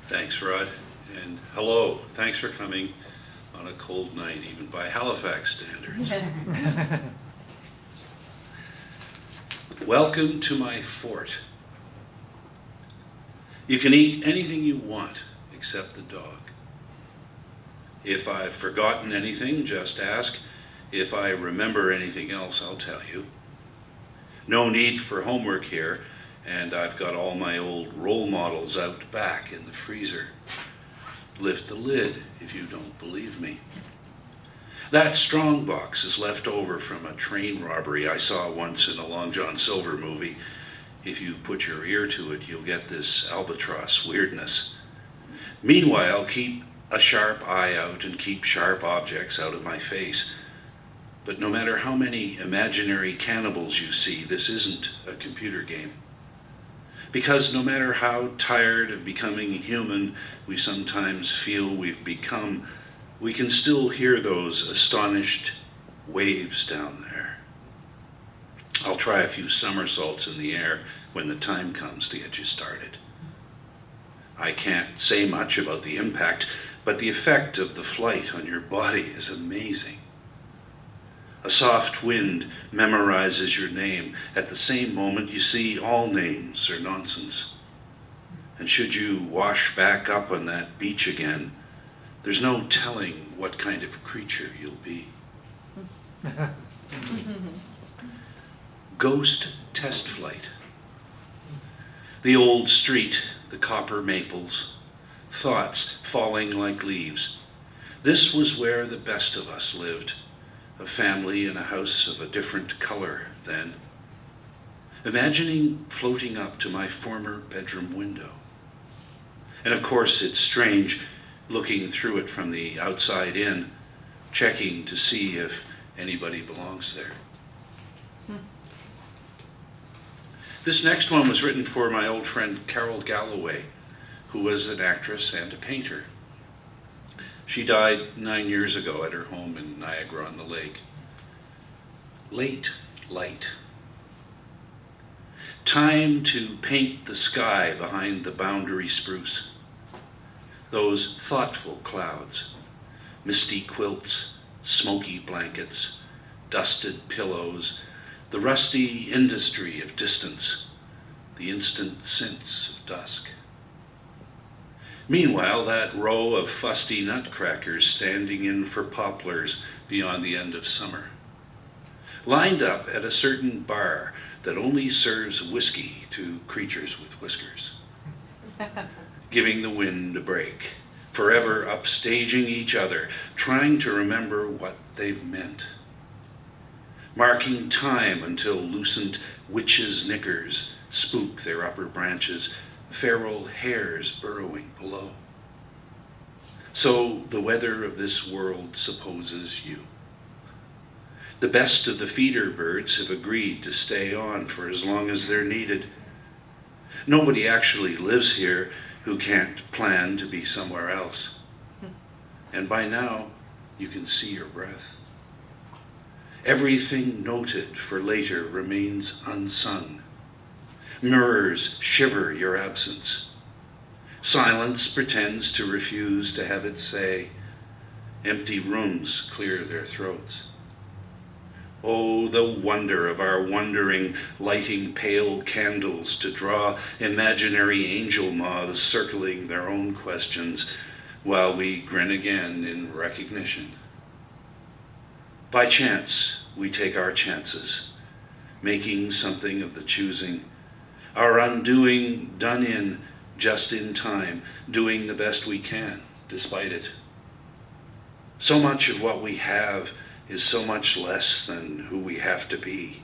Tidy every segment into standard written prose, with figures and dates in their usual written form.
Thanks, Rod. And hello. Thanks for coming on a cold night, even by Halifax standards. Welcome to my fort. You can eat anything you want except the dog. If I've forgotten anything, just ask. If I remember anything else, I'll tell you. No need for homework here, and I've got all my old role models out back in the freezer. Lift the lid if you don't believe me. That strong box is left over from a train robbery I saw once in a Long John Silver movie. If you put your ear to it, you'll get this albatross weirdness. Meanwhile, keep a sharp eye out and keep sharp objects out of my face. But no matter how many imaginary cannibals you see, this isn't a computer game. Because no matter how tired of becoming human we sometimes feel we've become, we can still hear those astonished waves down there. I'll try a few somersaults in the air when the time comes to get you started. I can't say much about the impact, but the effect of the flight on your body is amazing. A soft wind memorizes your name. At the same moment, you see all names are nonsense. And should you wash back up on that beach again, there's no telling what kind of creature you'll be. Ghost test flight. The old street, the copper maples, thoughts falling like leaves. This was where the best of us lived. A family in a house of a different color then. Imagining floating up to my former bedroom window. And of course it's strange looking through it from the outside in, checking to see if anybody belongs there. This next one was written for my old friend Carol Galloway, who was an actress and a painter. She died 9 years ago at her home in Niagara-on-the-Lake. Late light. Time to paint the sky behind the boundary spruce. Those thoughtful clouds, misty quilts, smoky blankets, dusted pillows, the rusty industry of distance, the instant sense of dusk. Meanwhile, that row of fusty nutcrackers standing in for poplars beyond the end of summer, lined up at a certain bar that only serves whiskey to creatures with whiskers, giving the wind a break, forever upstaging each other, trying to remember what they've meant, marking time until loosened witches' knickers spook their upper branches, feral hares burrowing below. So the weather of this world supposes you. The best of the feeder birds have agreed to stay on for as long as they're needed. Nobody actually lives here who can't plan to be somewhere else. And by now, you can see your breath. Everything noted for later remains unsung. Mirrors shiver your absence. Silence pretends to refuse to have its say. Empty rooms clear their throats. Oh, the wonder of our wondering, lighting pale candles to draw imaginary angel moths circling their own questions while we grin again in recognition. By chance, we take our chances, making something of the choosing, our undoing done in just in time, doing the best we can despite it. So much of what we have is so much less than who we have to be.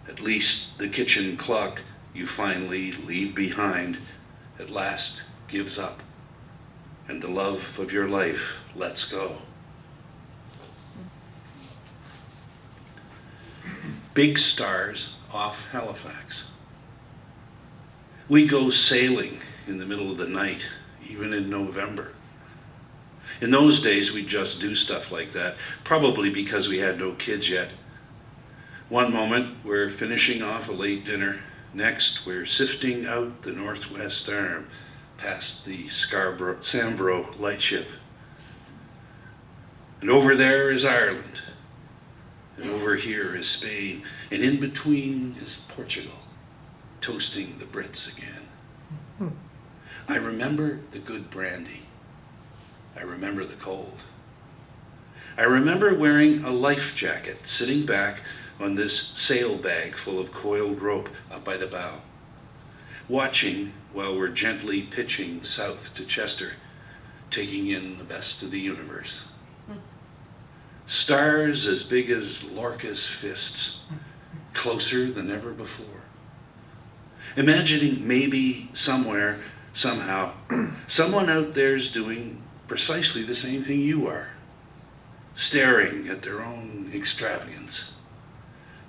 At least the kitchen clock you finally leave behind at last gives up, and the love of your life lets go. Big stars off Halifax. We go sailing in the middle of the night, even in November. In those days, we'd just do stuff like that, probably because we had no kids yet. One moment, we're finishing off a late dinner. Next, we're sifting out the northwest arm, past the Sambro lightship. And over there is Ireland, and over here is Spain, and in between is Portugal, toasting the Brits again. I remember the good brandy. I remember the cold. I remember wearing a life jacket, sitting back on this sail bag full of coiled rope up by the bow, watching while we're gently pitching south to Chester, taking in the best of the universe. Stars as big as Lorca's fists, closer than ever before. Imagining maybe somewhere, somehow, someone out there's doing precisely the same thing you are, staring at their own extravagance,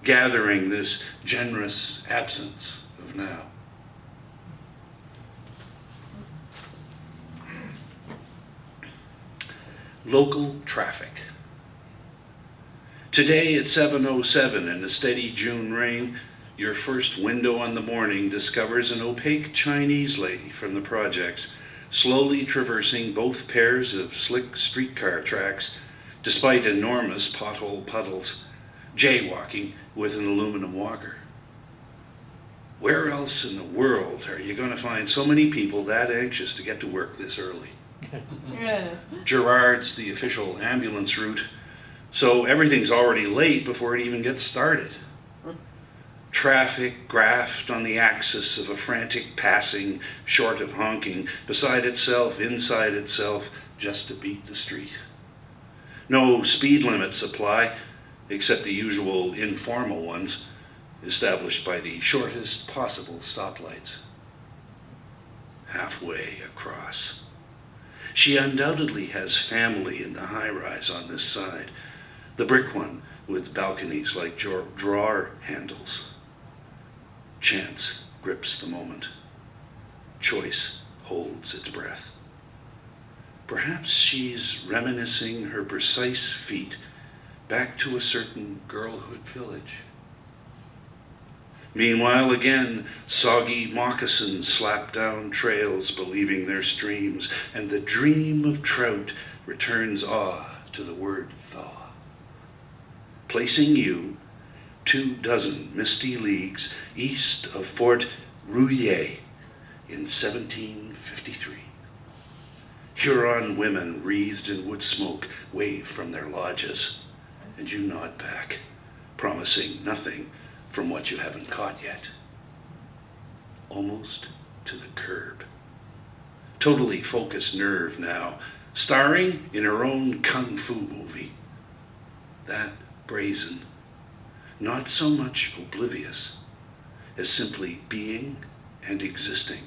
gathering this generous absence of now. Local traffic. Today at 7:07 in a steady June rain, your first window on the morning discovers an opaque Chinese lady from the projects, slowly traversing both pairs of slick streetcar tracks, despite enormous pothole puddles, jaywalking with an aluminum walker. Where else in the world are you going to find so many people that anxious to get to work this early? Gerard's the official ambulance route, so everything's already late before it even gets started. Traffic graphed on the axis of a frantic passing, short of honking, beside itself, inside itself, just to beat the street. No speed limits apply, except the usual informal ones, established by the shortest possible stoplights. Halfway across. She undoubtedly has family in the high-rise on this side, the brick one with balconies like drawer handles. Chance grips the moment. Choice holds its breath. Perhaps she's reminiscing her precise feet back to a certain girlhood village. Meanwhile, again, soggy moccasins slap down trails believing they're streams, and the dream of trout returns awe to the word thaw. Placing you 24 misty leagues east of Fort Rouillé in 1753. Huron women wreathed in wood smoke wave from their lodges, and you nod back, promising nothing from what you haven't caught yet. Almost to the curb. Totally focused nerve now, starring in her own kung fu movie. That brazen, not so much oblivious as simply being and existing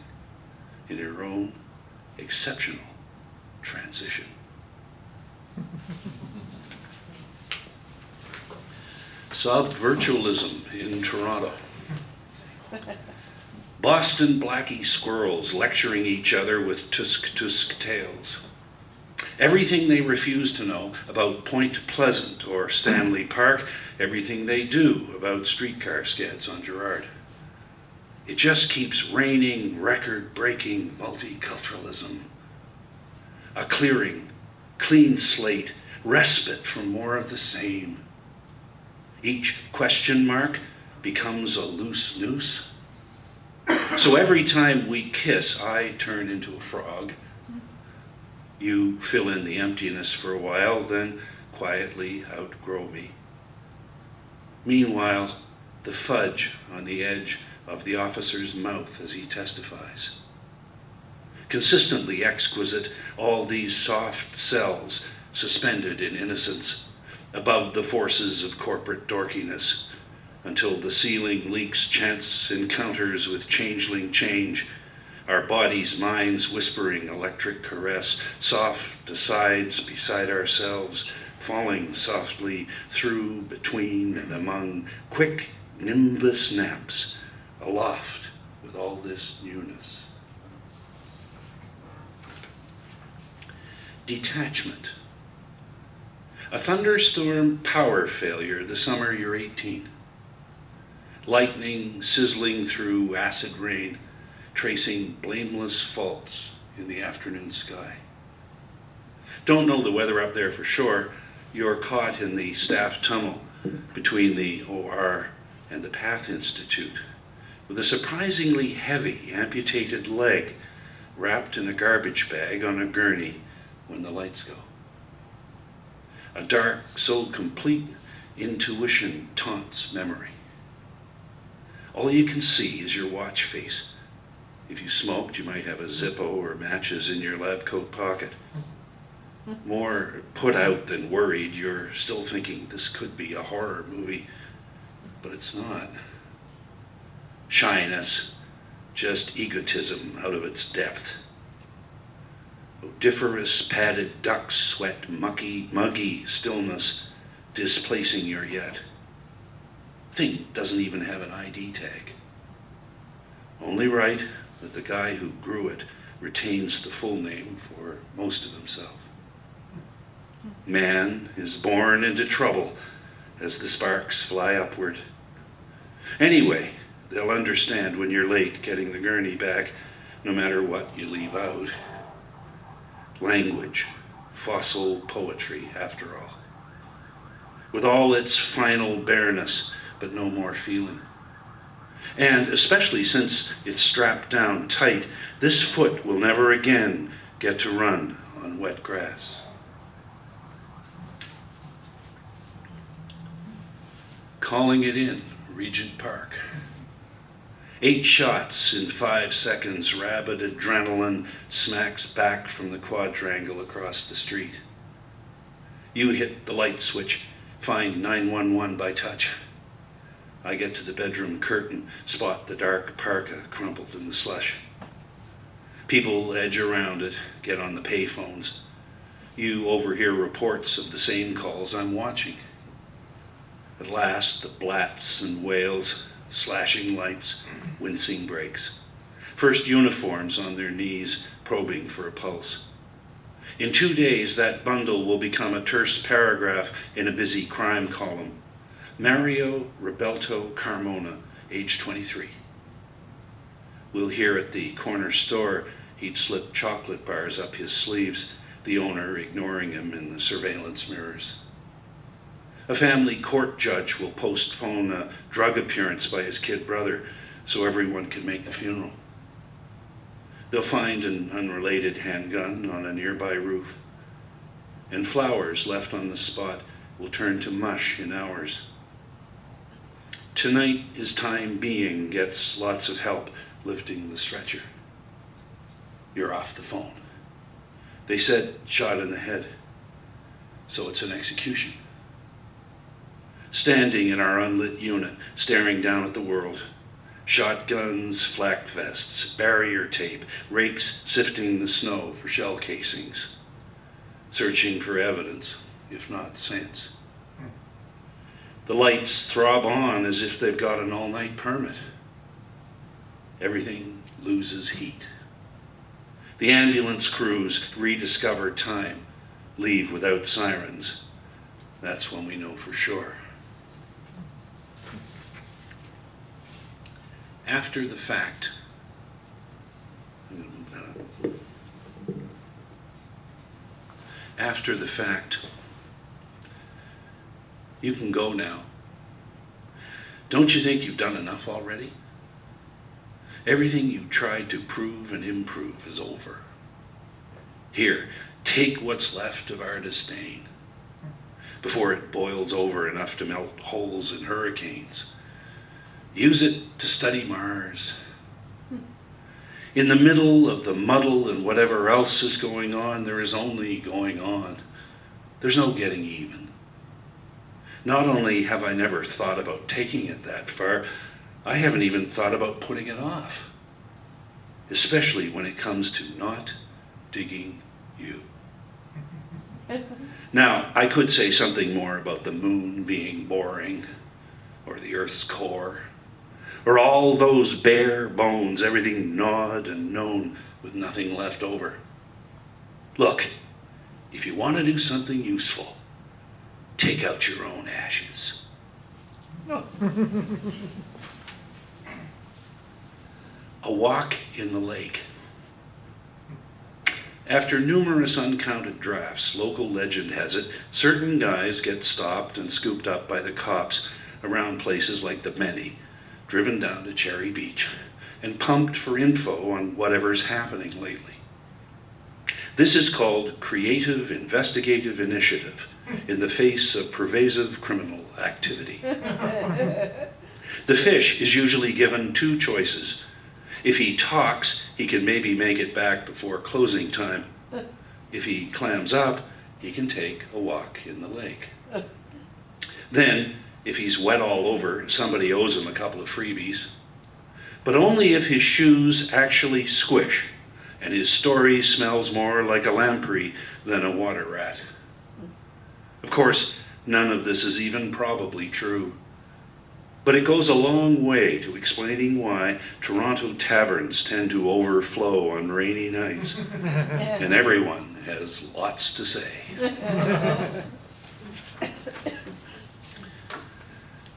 in her own exceptional transition. Subvirtualism in Toronto. Boston blackie squirrels lecturing each other with tusk tales. Everything they refuse to know about Point Pleasant or Stanley Park, everything they do about streetcar skids on Gerrard. It just keeps raining record-breaking multiculturalism. A clearing, clean slate, respite from more of the same. Each question mark becomes a loose noose. So every time we kiss, I turn into a frog. You fill in the emptiness for a while, then quietly outgrow me. Meanwhile, the fudge on the edge of the officer's mouth as he testifies. Consistently exquisite, all these soft cells suspended in innocence, above the forces of corporate dorkiness, until the ceiling leaks chance encounters with changeling change, our bodies, minds whispering electric caress, soft asides beside ourselves, falling softly through, between, and among, quick nimbus naps, aloft with all this newness. Detachment. A thunderstorm power failure the summer you're 18. Lightning sizzling through acid rain, tracing blameless faults in the afternoon sky. Don't know the weather up there for sure. You're caught in the staff tunnel between the OR and the Path Institute with a surprisingly heavy amputated leg wrapped in a garbage bag on a gurney when the lights go. A dark so complete intuition taunts memory. All you can see is your watch face. If you smoked, you might have a Zippo or matches in your lab coat pocket. More put out than worried, you're still thinking this could be a horror movie, but it's not. Shyness, just egotism out of its depth. Odiferous padded duck sweat, muggy stillness displacing your yet. Thing doesn't even have an ID tag. Only right that the guy who grew it retains the full name for most of himself. Man is born into trouble as the sparks fly upward. Anyway, they'll understand when you're late getting the gurney back, no matter what you leave out. Language, fossil poetry, after all. With all its final bareness, but no more feeling. And especially since it's strapped down tight, this foot will never again get to run on wet grass. Calling it in, Regent Park. 8 shots in 5 seconds, rabid adrenaline smacks back from the quadrangle across the street. You hit the light switch, find 911 by touch. I get to the bedroom curtain, spot the dark parka crumpled in the slush. People edge around it, get on the payphones. You overhear reports of the same calls I'm watching. At last, the blats and wails, slashing lights, wincing brakes. First uniforms on their knees, probing for a pulse. In 2 days, that bundle will become a terse paragraph in a busy crime column. Mario Rebelto Carmona, age 23. We'll hear at the corner store he'd slipped chocolate bars up his sleeves, the owner ignoring him in the surveillance mirrors. A family court judge will postpone a drug appearance by his kid brother so everyone can make the funeral. They'll find an unrelated handgun on a nearby roof, and flowers left on the spot will turn to mush in hours. Tonight, his time being gets lots of help lifting the stretcher. You're off the phone. They said shot in the head, so it's an execution. Standing in our unlit unit, staring down at the world. Shotguns, flak vests, barrier tape, rakes sifting the snow for shell casings. Searching for evidence, if not sense. The lights throb on as if they've got an all-night permit. Everything loses heat. The ambulance crews rediscover time, leave without sirens. That's when we know for sure. After the fact, I'm going to move that up. After the fact, you can go now. Don't you think you've done enough already? Everything you tried to prove and improve is over. Here, take what's left of our disdain before it boils over enough to melt holes in hurricanes. Use it to study Mars. In the middle of the muddle and whatever else is going on, there is only going on. There's no getting even. Not only have I never thought about taking it that far, I haven't even thought about putting it off. Especially when it comes to not digging you. Now, I could say something more about the moon being boring, or the Earth's core, or all those bare bones, everything gnawed and known with nothing left over. Look, if you want to do something useful, take out your own ashes. A walk in the lake. After numerous uncounted drafts, local legend has it, certain guys get stopped and scooped up by the cops around places like the Benny, driven down to Cherry Beach, and pumped for info on whatever's happening lately. This is called creative investigative initiative in the face of pervasive criminal activity. The fish is usually given two choices. If he talks, he can maybe make it back before closing time. If he clams up, he can take a walk in the lake. Then, if he's wet all over, somebody owes him a couple of freebies. But only if his shoes actually squish and his story smells more like a lamprey than a water rat. Of course, none of this is even probably true. But it goes a long way to explaining why Toronto taverns tend to overflow on rainy nights. And everyone has lots to say.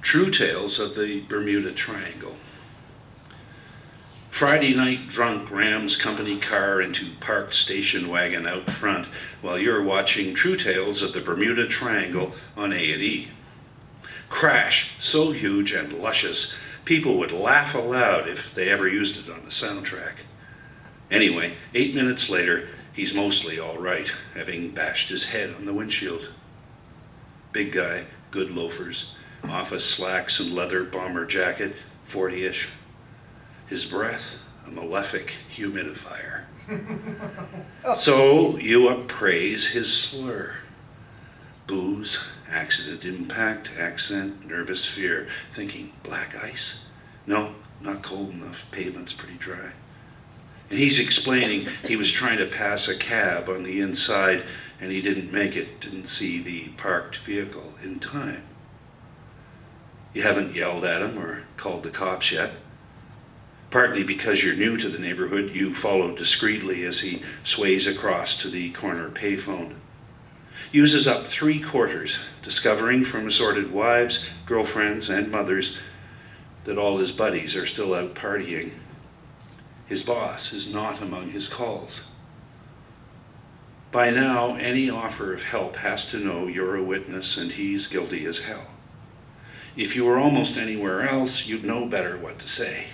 True tales of the Bermuda Triangle. Friday night drunk rams company car into parked station wagon out front while you're watching True Tales of the Bermuda Triangle on A&E. Crash so huge and luscious, people would laugh aloud if they ever used it on a soundtrack. Anyway, 8 minutes later, he's mostly all right, having bashed his head on the windshield. Big guy, good loafers, office slacks and leather bomber jacket, 40-ish. His breath, a malefic humidifier. So you appraise his slur. Booze, accident impact, accent, nervous fear. Thinking, black ice? No, not cold enough, pavement's pretty dry. And he's explaining he was trying to pass a cab on the inside and he didn't make it, didn't see the parked vehicle in time. You haven't yelled at him or called the cops yet. Partly because you're new to the neighborhood, you follow discreetly as he sways across to the corner payphone. Uses up 3/4, discovering from assorted wives, girlfriends, and mothers that all his buddies are still out partying. His boss is not among his calls. By now, any offer of help has to know you're a witness and he's guilty as hell. If you were almost anywhere else, you'd know better what to say.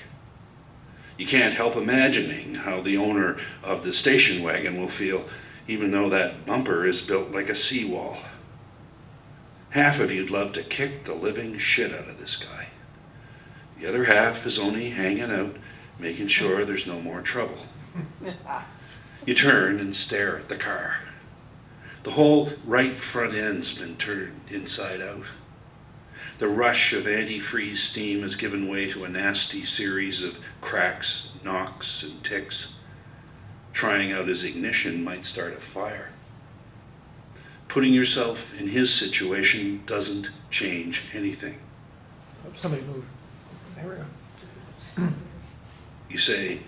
You can't help imagining how the owner of the station wagon will feel, even though that bumper is built like a seawall. Half of you'd love to kick the living shit out of this guy. The other half is only hanging out, making sure there's no more trouble. You turn and stare at the car. The whole right front end's been turned inside out. The rush of antifreeze steam has given way to a nasty series of cracks, knocks, and ticks. Trying out his ignition might start a fire. Putting yourself in his situation doesn't change anything. Somebody moved. There we go. You say,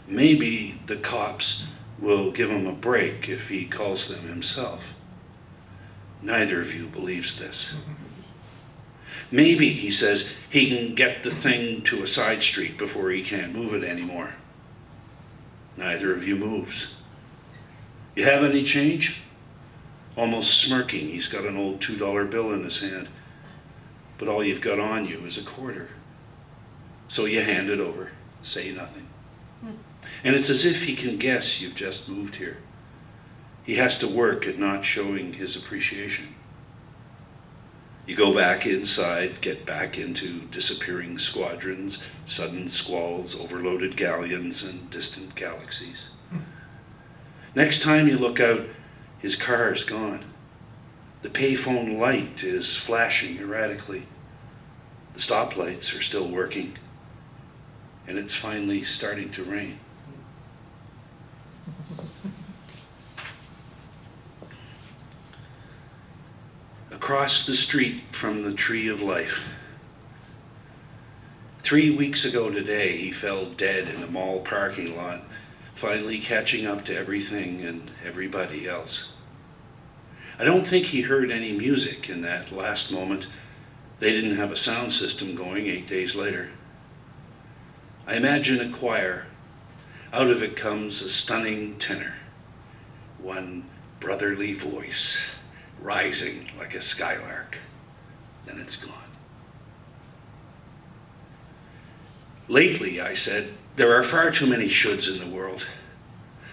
maybe the cops will give him a break if he calls them himself. Neither of you believes this. Maybe, he says, he can get the thing to a side street before he can't move it anymore. Neither of you moves. You have any change? Almost smirking, he's got an old $2 bill in his hand, but all you've got on you is a quarter. So you hand it over, say nothing. And it's as if he can guess you've just moved here. He has to work at not showing his appreciation. You go back inside, get back into disappearing squadrons, sudden squalls, overloaded galleons, and distant galaxies. Next time you look out, his car's gone. The payphone light is flashing erratically. The stoplights are still working, and it's finally starting to rain. Across the street from the Tree of Life. 3 weeks ago today, he fell dead in a mall parking lot, finally catching up to everything and everybody else. I don't think he heard any music in that last moment. They didn't have a sound system going 8 days later. I imagine a choir. Out of it comes a stunning tenor. one brotherly voice rising like a skylark. Then it's gone. Lately, I said, there are far too many shoulds in the world.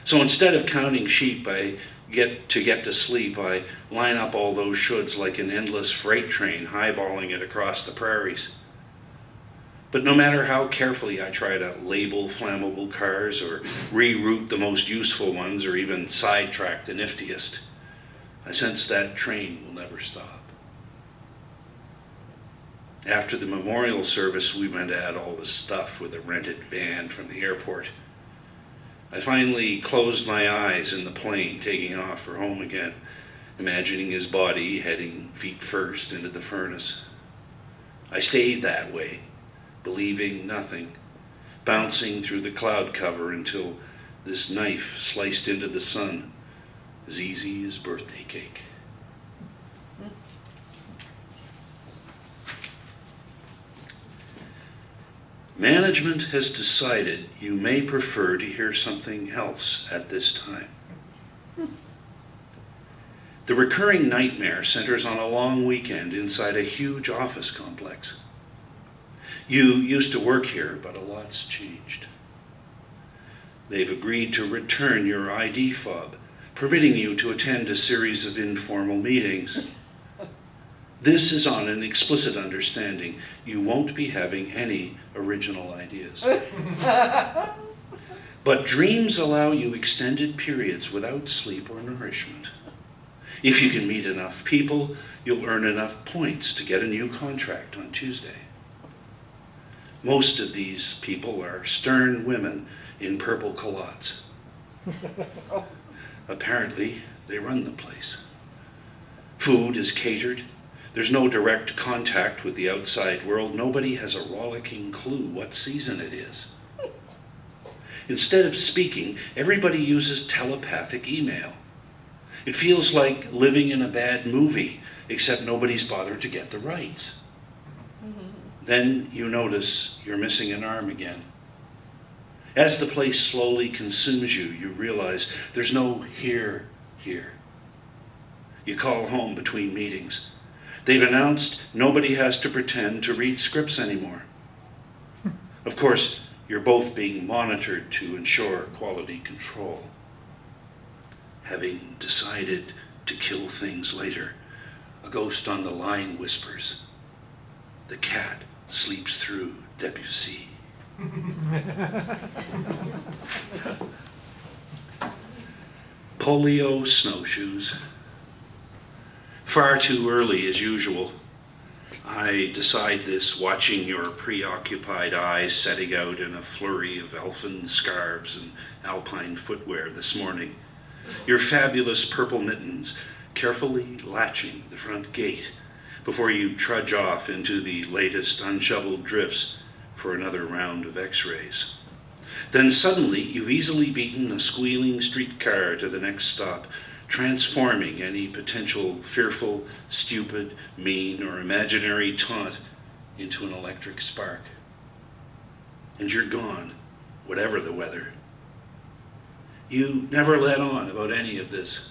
So instead of counting sheep, I get to sleep, I line up all those shoulds like an endless freight train, highballing it across the prairies. But no matter how carefully I try to label flammable cars or reroute the most useful ones or even sidetrack the niftiest, I sense that train will never stop. After the memorial service, we went to add all the stuff with a rented van from the airport. I finally closed my eyes in the plane, taking off for home again, imagining his body heading feet first into the furnace. I stayed that way, believing nothing, bouncing through the cloud cover until this knife sliced into the sun, as easy as birthday cake. Management has decided you may prefer to hear something else at this time. The recurring nightmare centers on a long weekend inside a huge office complex. You used to work here, but a lot's changed. They've agreed to return your ID fob, permitting you to attend a series of informal meetings. This is on an explicit understanding. You won't be having any original ideas. But dreams allow you extended periods without sleep or nourishment. If you can meet enough people, you'll earn enough points to get a new contract on Tuesday. Most of these people are stern women in purple culottes. Apparently, they run the place. Food is catered. There's no direct contact with the outside world. Nobody has a rollicking clue what season it is. Instead of speaking, everybody uses telepathic email. It feels like living in a bad movie, except nobody's bothered to get the rights. Then you notice you're missing an arm again. As the place slowly consumes you, you realize there's no here. You call home between meetings. They've announced nobody has to pretend to read scripts anymore. Of course, you're both being monitored to ensure quality control. Having decided to kill things later, a ghost on the line whispers, "The cat sleeps through Debussy." Polio snowshoes. Far too early as usual. I decide this watching your preoccupied eyes setting out in a flurry of elfin scarves and alpine footwear this morning. Your fabulous purple mittens carefully latching the front gate before you trudge off into the latest unshoveled drifts for another round of x-rays. Then suddenly you've easily beaten a squealing streetcar to the next stop, transforming any potential fearful, stupid, mean, or imaginary taunt into an electric spark. And you're gone, whatever the weather. You never let on about any of this,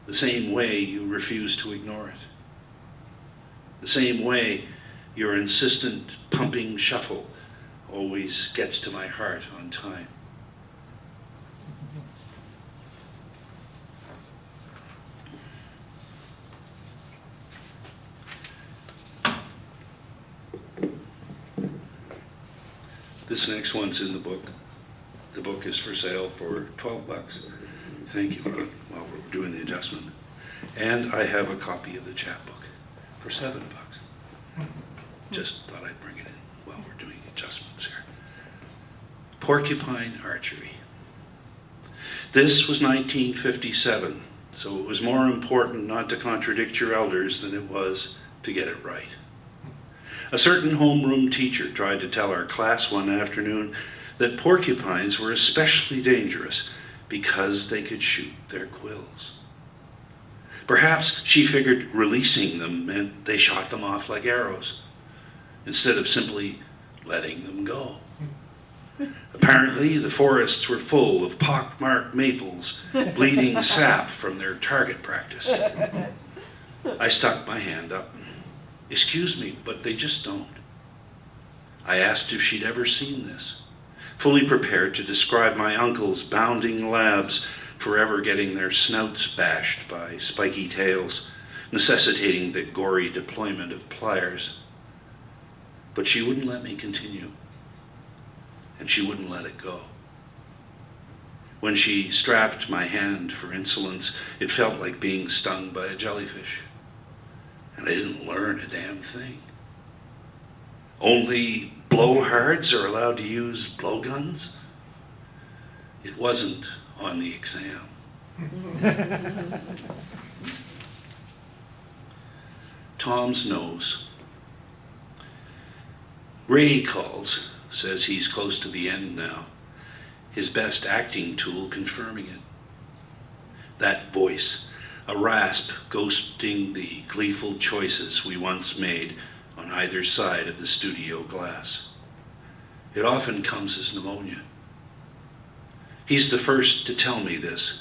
the same way you refuse to ignore it. The same way your insistent pumping shuffle always gets to my heart on time. This next one's in the book. The book is for sale for $12. Thank you, while we're doing the adjustment. And I have a copy of the chapbook for $7. Just thought I'd bring it in while we're doing adjustments here. Porcupine archery. This was 1957, so it was more important not to contradict your elders than it was to get it right. A certain homeroom teacher tried to tell our class one afternoon that porcupines were especially dangerous because they could shoot their quills. Perhaps she figured releasing them meant they shot them off like arrows, instead of simply letting them go. Apparently, the forests were full of pockmarked maples, bleeding sap from their target practice. I stuck my hand up. Excuse me, but they just don't. I asked if she'd ever seen this, fully prepared to describe my uncle's bounding labs forever getting their snouts bashed by spiky tails, necessitating the gory deployment of pliers. But she wouldn't let me continue, and she wouldn't let it go. When she strapped my hand for insolence, it felt like being stung by a jellyfish. And I didn't learn a damn thing. Only blowhards are allowed to use blowguns? It wasn't on the exam. Tom's nose. Ray calls, says he's close to the end now. His best acting tool confirming it. That voice, a rasp ghosting the gleeful choices we once made on either side of the studio glass. It often comes as pneumonia. He's the first to tell me this,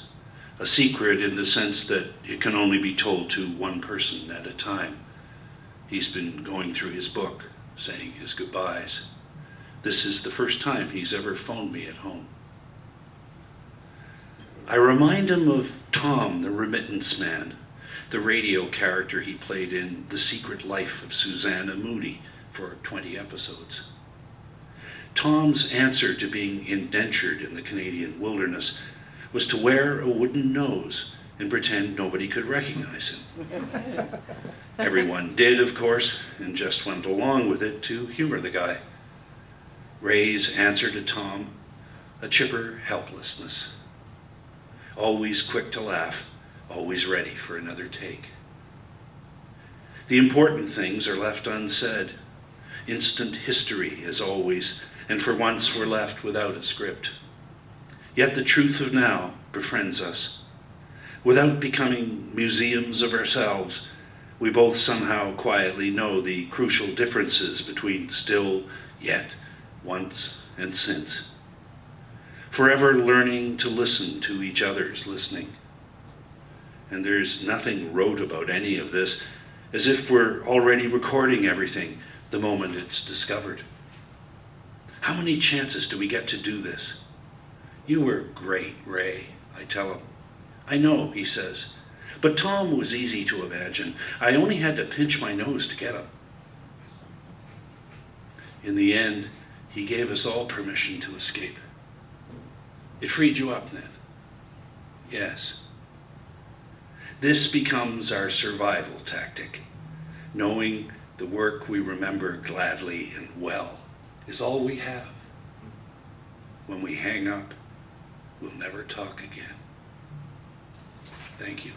a secret in the sense that it can only be told to one person at a time. He's been going through his book, saying his goodbyes. This is the first time he's ever phoned me at home. I remind him of Tom, the remittance man, the radio character he played in The Secret Life of Susanna Moody for 20 episodes. Tom's answer to being indentured in the Canadian wilderness was to wear a wooden nose and pretend nobody could recognize him. Everyone did, of course, and just went along with it to humor the guy. Ray's answer to Tom, a chipper helplessness. Always quick to laugh, always ready for another take. The important things are left unsaid. Instant history, as always, and for once we're left without a script. Yet the truth of now befriends us. Without becoming museums of ourselves, we both somehow quietly know the crucial differences between still, yet, once, and since. Forever learning to listen to each other's listening. And there's nothing rote about any of this, as if we're already recording everything the moment it's discovered. How many chances do we get to do this? You were great, Ray, I tell him. I know, he says, but Tom was easy to imagine. I only had to pinch my nose to get him. In the end, he gave us all permission to escape. It freed you up then? Yes. This becomes our survival tactic. Knowing the work we remember gladly and well is all we have. When we hang up, we'll never talk again. Thank you.